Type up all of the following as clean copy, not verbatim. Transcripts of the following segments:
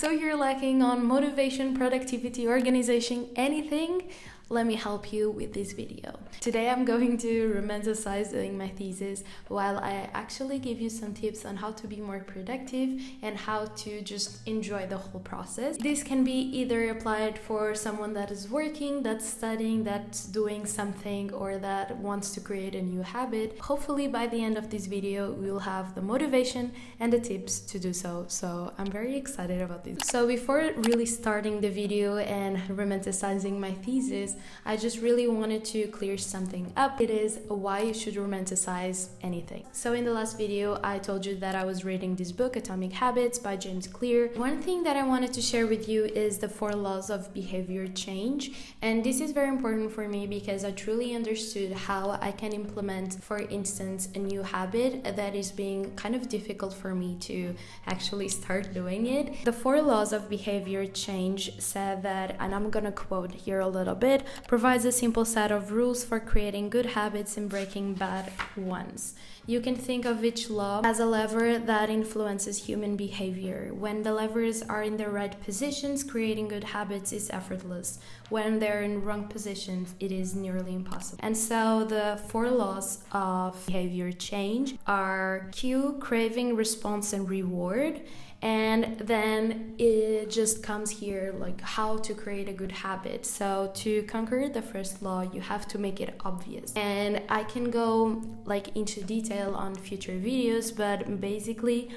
So you're lacking on motivation, productivity, organization, anything? Let me help you with this video. Today I'm going to romanticize doing my thesis while I actually give you some tips on how to be more productive and how to just enjoy the whole process. This can be either applied for someone that is working, that's studying, that's doing something, or that wants to create a new habit. Hopefully by the end of this video we'll have the motivation and the tips to do so. So I'm very excited about this. So before really starting the video and romanticizing my thesis, I just really wanted to clear something up. It is why you should romanticize anything. So in the last video, I told you that I was reading this book, Atomic Habits by James Clear. One thing that I wanted to share with you is the 4 laws of behavior change. And this is very important for me because I truly understood how I can implement, for instance, a new habit that is being kind of difficult for me to actually start doing it. The 4 laws of behavior change said that, and I'm gonna quote here a little bit, provides a simple set of rules for creating good habits and breaking bad ones. You can think of each law as a lever that influences human behavior. When the levers are in the right positions, creating good habits is effortless. When they're in wrong positions, it is nearly impossible. And so the 4 laws of behavior change are cue, craving, response, and reward. And then it just comes here like how to create a good habit. So to conquer the first law, you have to make it obvious. And I can go like into detail on future videos, but basically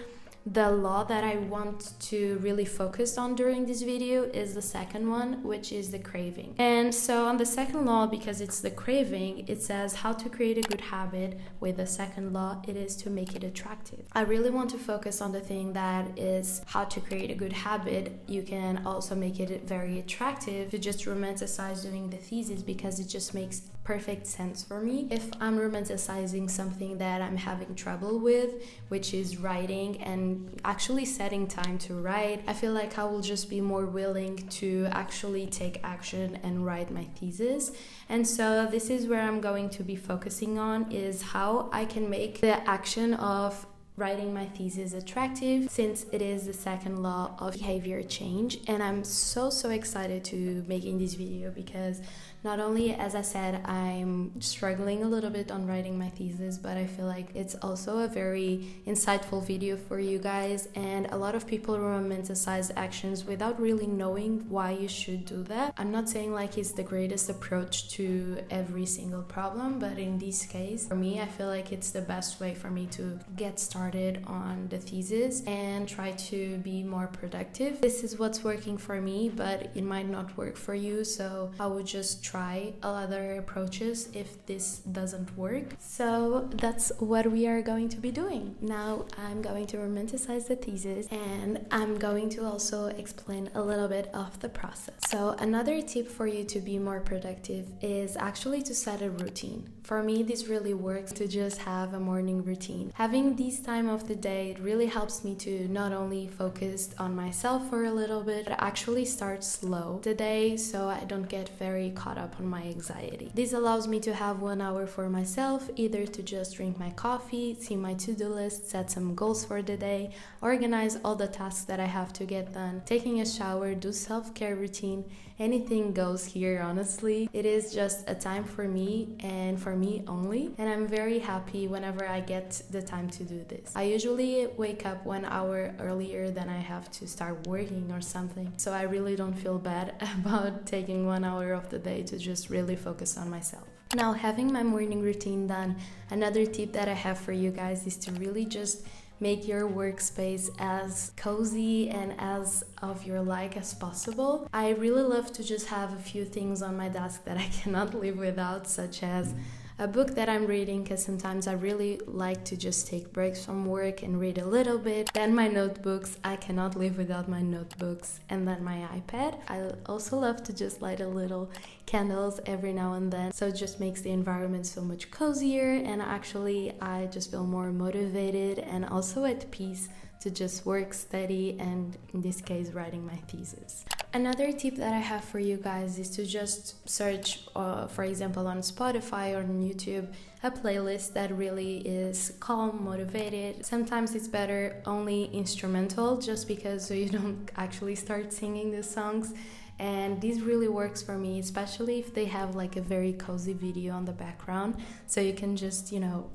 the law that I want to really focus on during this video is the second one, which is the craving. And so on the second law, because it's the craving, it says how to create a good habit. With the second law, it is to make it attractive. I really want to focus on the thing that is how to create a good habit. You can also make it very attractive to just romanticize doing the thesis because it just makes perfect sense for me. If I'm romanticizing something that I'm having trouble with, which is writing and actually setting time to write, I feel like I will just be more willing to actually take action and write my thesis. And so this is where I'm going to be focusing on, is how I can make the action of writing my thesis attractive, since it is the second law of behavior change. And I'm so excited to making this video because not only, as I said, I'm struggling a little bit on writing my thesis, but I feel like it's also a very insightful video for you guys. And a lot of people romanticize actions without really knowing why you should do that. I'm not saying like it's the greatest approach to every single problem, but in this case, for me, I feel like it's the best way for me to get started on the thesis and try to be more productive. This is what's working for me, but it might not work for you, so I would just try other approaches if this doesn't work. So that's what we are going to be doing. Now I'm going to romanticize the thesis and I'm going to also explain a little bit of the process. So another tip for you to be more productive is actually to set a routine. For me, this really works to just have a morning routine. Having this time of the day, it really helps me to not only focus on myself for a little bit, but actually start slow the day so I don't get very caught up on my anxiety. This allows me to have 1 hour for myself, either to just drink my coffee, see my to-do list, set some goals for the day, organize all the tasks that I have to get done, taking a shower, do self-care routine. Anything goes here, honestly. It is just a time for me and for me only, and I'm very happy whenever I get the time to do this. I usually wake up 1 hour earlier than I have to start working or something, so I really don't feel bad about taking 1 hour of the day to just really focus on myself. Now, having my morning routine done, another tip that I have for you guys is to really just make your workspace as cozy and as of your like as possible. I really love to just have a few things on my desk that I cannot live without, such as a book that I'm reading, because sometimes I really like to just take breaks from work and read a little bit. Then my notebooks, I cannot live without my notebooks. And then my iPad. I also love to just light a little candles every now and then, so it just makes the environment so much cozier, and actually I just feel more motivated and also at peace to just work, study, and in this case writing my thesis. Another tip that I have for you guys is to just search, for example, on Spotify or on YouTube, a playlist that really is calm, motivated. Sometimes it's better only instrumental, just because so you don't actually start singing the songs. And this really works for me, especially if they have like a very cozy video on the background, so you can just, you know,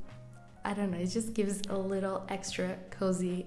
I don't know, it just gives a little extra cozy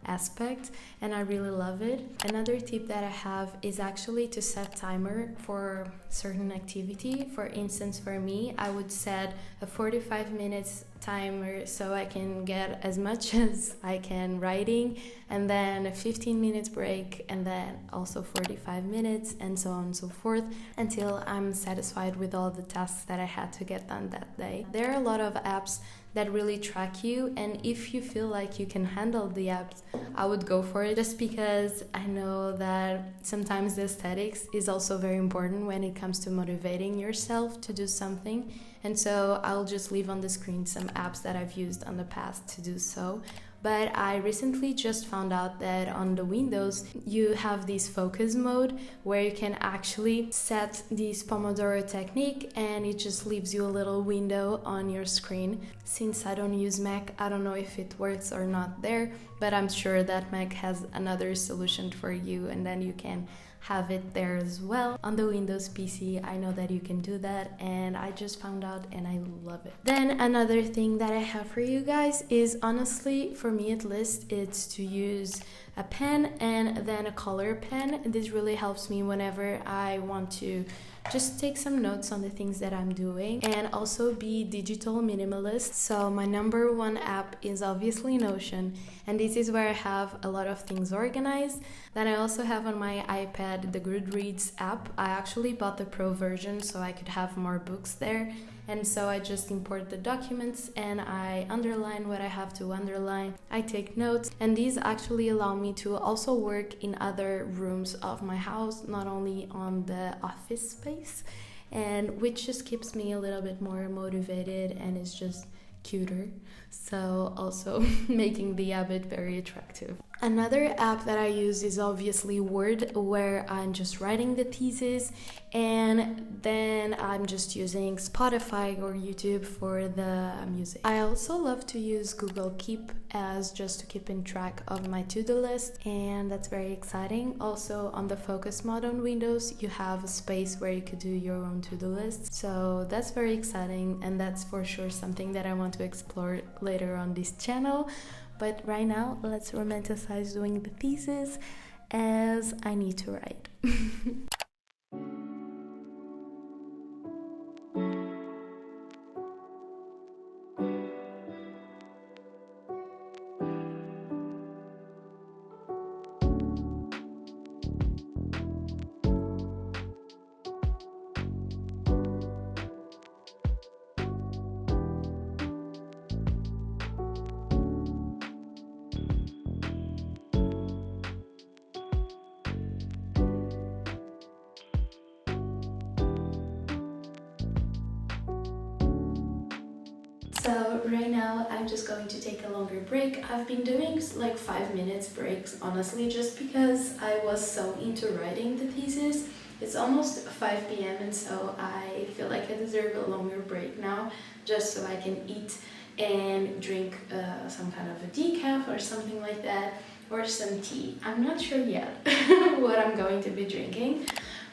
aspect, and I really love it. Another tip that I have is actually to set timer for certain activity. For instance, for me, I would set a 45 minutes timer so I can get as much as I can writing, and then a 15 minutes break, and then also 45 minutes, and so on and so forth, until I'm satisfied with all the tasks that I had to get done that day. There are a lot of apps that really track you, and if you feel like you can handle the apps, I would go for it, just because I know that sometimes the aesthetics is also very important when it comes to motivating yourself to do something. And so I'll just leave on the screen some apps that I've used on the past to do so. But I recently just found out that on the Windows you have this focus mode where you can actually set this Pomodoro technique, and it just leaves you a little window on your screen. Since I don't use Mac, I don't know if it works or not there, but I'm sure that Mac has another solution for you, and then you can have it there as well. On the Windows PC, I know that you can do that, and I just found out and I love it. Then another thing that I have for you guys is, honestly, for me at least, it's to use a pen and then a color pen. This really helps me whenever I want to just take some notes on the things that I'm doing, and also be digital minimalist. So my number one app is obviously Notion, and this is where I have a lot of things organized. Then I also have on my iPad the Goodreads app. I actually bought the pro version so I could have more books there, and so I just import the documents and I underline what I have to underline. I take notes, and these actually allow me to also work in other rooms of my house, not only on the office space, and which just keeps me a little bit more motivated, and is just cuter, so also making the habit very attractive. Another app that I use is obviously Word, where I'm just writing the thesis, and then I'm just using Spotify or YouTube for the music. I also love to use Google Keep as just to keep in track of my to-do list, and that's very exciting. Also, on the focus mode on Windows, you have a space where you could do your own to-do list, so that's very exciting, and that's for sure something that I want to explore later on this channel. But right now, let's romanticize doing the thesis, as I need to write. So right now I'm just going to take a longer break. I've been doing like 5 minutes breaks, honestly, just because I was so into writing the thesis. It's almost 5 p.m. and so I feel like I deserve a longer break now, just so I can eat and drink some kind of a decaf or something like that, or some tea. I'm not sure yet what I'm going to be drinking,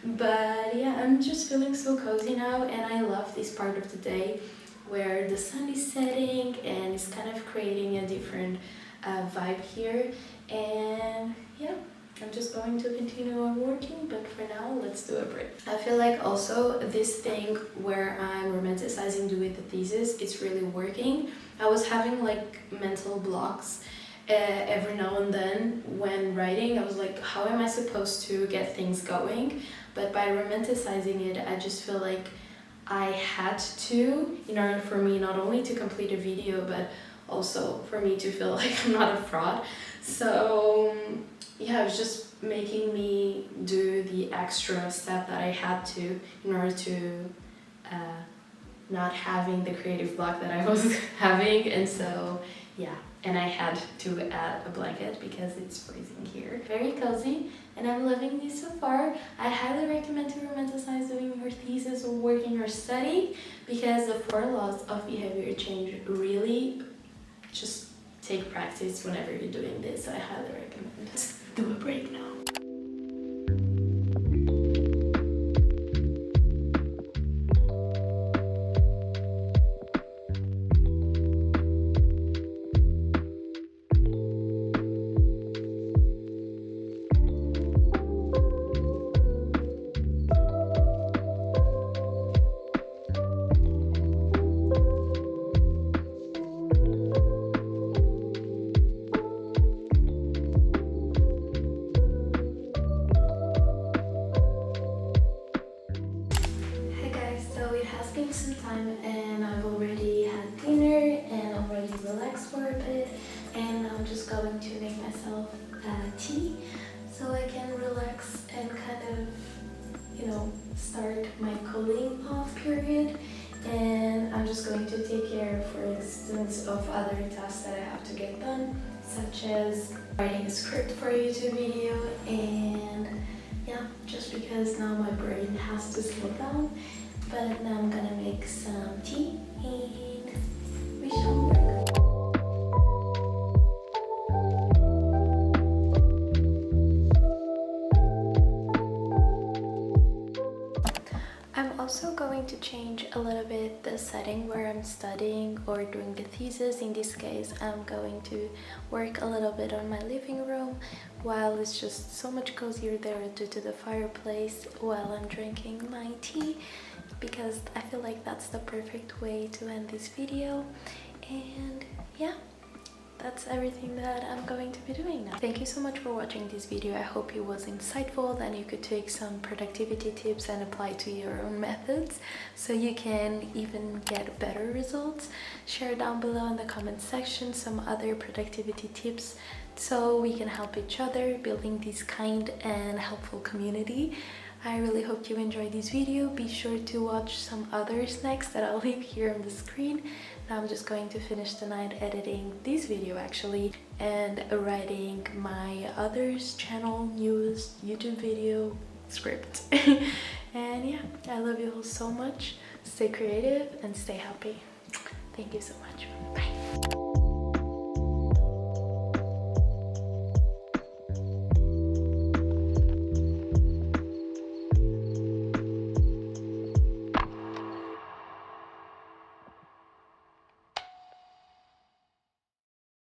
but yeah, I'm just feeling so cozy now, and I love this part of the day where the sun is setting and it's kind of creating a different vibe here. And yeah, I'm just going to continue on working, but for now, let's do a break. I feel like also this thing where I'm romanticizing doing the thesis, it's really working. I was having like mental blocks every now and then when writing. I was like, how am I supposed to get things going? But by romanticizing it, I just feel like I had to, in order for me not only to complete a video, but also for me to feel like I'm not a fraud. So yeah, it was just making me do the extra step that I had to in order to not having the creative block that I was having. And so yeah, and I had to add a blanket because it's freezing here. Very cozy, and I'm loving these so far. I highly recommend to romanticize doing your thesis or working or study, because the 4 laws of behavior change really just take practice whenever you're doing this. So I highly recommend. Let's do a break now. Some time, and I've already had dinner and already relaxed for a bit, and I'm just going to make myself tea so I can relax and kind of, you know, start my cooling off period. And I'm just going to take care, for instance, of other tasks that I have to get done, such as writing a script for a YouTube video. And yeah, just because now my brain has to slow down. But now I'm gonna make some tea and we shall work. I'm also going to change a little bit the setting where I'm studying or doing the thesis. In this case, I'm going to work a little bit on my living room, while it's just so much cozier there due to the fireplace while I'm drinking my tea, because I feel like that's the perfect way to end this video. And yeah, that's everything that I'm going to be doing now. Thank you so much for watching this video. I hope it was insightful, that you could take some productivity tips and apply to your own methods so you can even get better results. Share down below in the comment section some other productivity tips so we can help each other building this kind and helpful community. I really hope you enjoyed this video. Be sure to watch some others next that I'll leave here on the screen. Now I'm just going to finish the night editing this video actually, and writing my others channel news YouTube video script. And yeah, I love you all so much. Stay creative and stay happy. Thank you so much. Bye.